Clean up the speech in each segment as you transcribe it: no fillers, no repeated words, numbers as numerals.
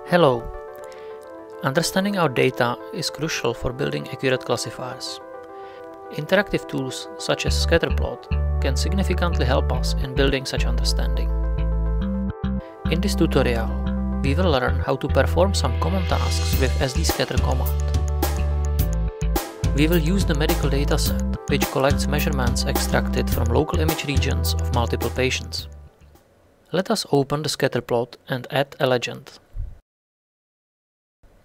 Hello! Understanding our data is crucial for building accurate classifiers. Interactive tools such as Scatterplot can significantly help us in building such understanding. In this tutorial, we will learn how to perform some common tasks with sdscatter command. We will use the medical dataset, which collects measurements extracted from local image regions of multiple patients. Let us open the Scatterplot and add a legend.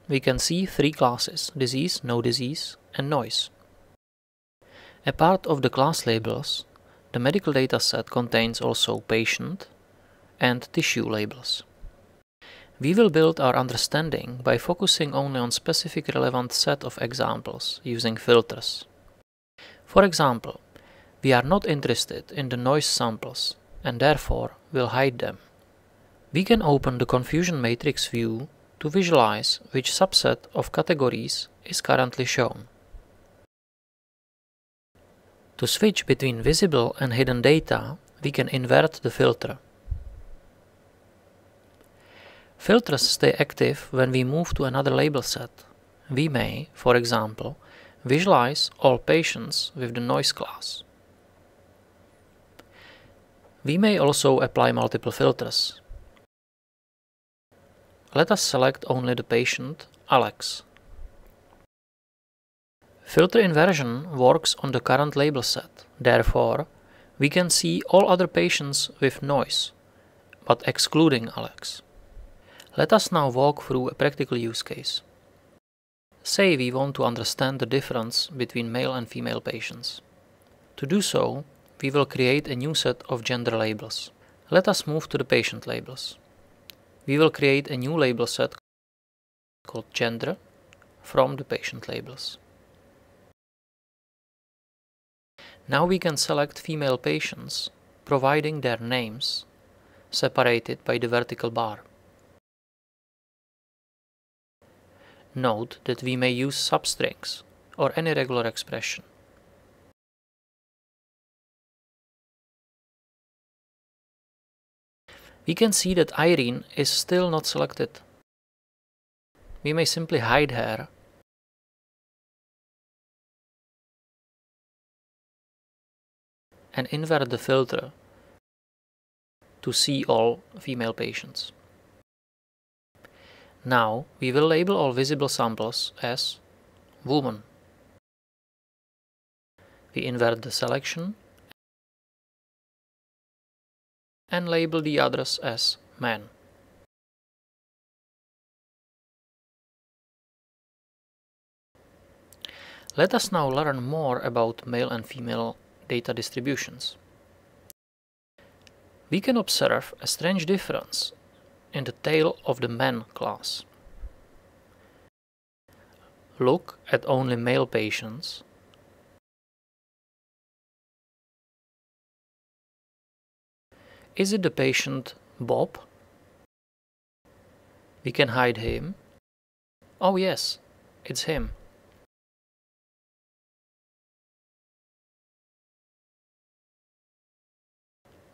We can see three classes: disease, no disease, and noise. A part of the class labels, the medical dataset contains also patient and tissue labels. We will build our understanding by focusing only on specific relevant set of examples using filters. For example, we are not interested in the noise samples and therefore will hide them. We can open the confusion matrix view to visualize which subset of categories is currently shown. To switch between visible and hidden data, we can invert the filter. Filters stay active when we move to another label set. We may, for example, visualize all patients with the noise class. We may also apply multiple filters. Let us select only the patient, Alex. Filter inversion works on the current label set. Therefore, we can see all other patients with noise, but excluding Alex. Let us now walk through a practical use case. Say we want to understand the difference between male and female patients. To do so, we will create a new set of gender labels. Let us move to the patient labels. We will create a new label set called gender from the patient labels. Now we can select female patients, providing their names, separated by the vertical bar. Note that we may use substrings or any regular expression. We can see that Irene is still not selected. We may simply hide her and invert the filter to see all female patients. Now we will label all visible samples as woman. We invert the selection and label the others as man. Let us now learn more about male and female data distributions. We can observe a strange difference in the tail of the man class. Look at only male patients Is it the patient Bob? We can hide him. Oh yes, it's him.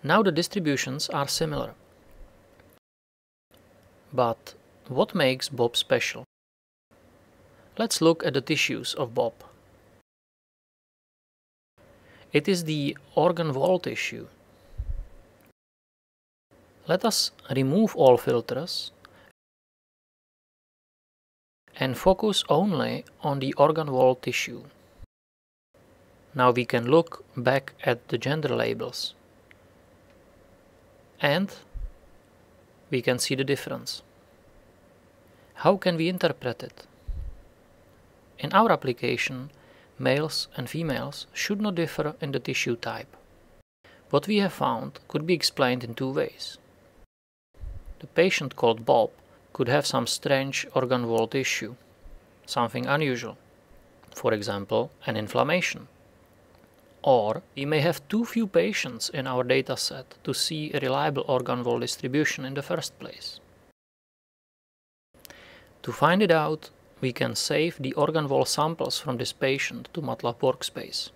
Now the distributions are similar. But what makes Bob special? Let's look at the tissues of Bob. It is the organ wall tissue. Let us remove all filters and focus only on the organ wall tissue. Now we can look back at the gender labels and we can see the difference. How can we interpret it? In our application, males and females should not differ in the tissue type. What we have found could be explained in two ways. The patient called Bob could have some strange organ wall tissue, something unusual, for example, an inflammation. Or we may have too few patients in our dataset to see a reliable organ wall distribution in the first place. To find it out, we can save the organ wall samples from this patient to MATLAB workspace.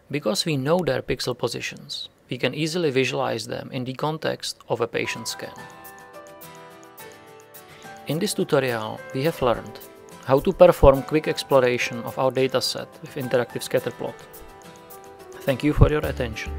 Because we know their pixel positions, we can easily visualize them in the context of a patient scan. In this tutorial, we have learned how to perform quick exploration of our dataset with interactive scatterplot. Thank you for your attention.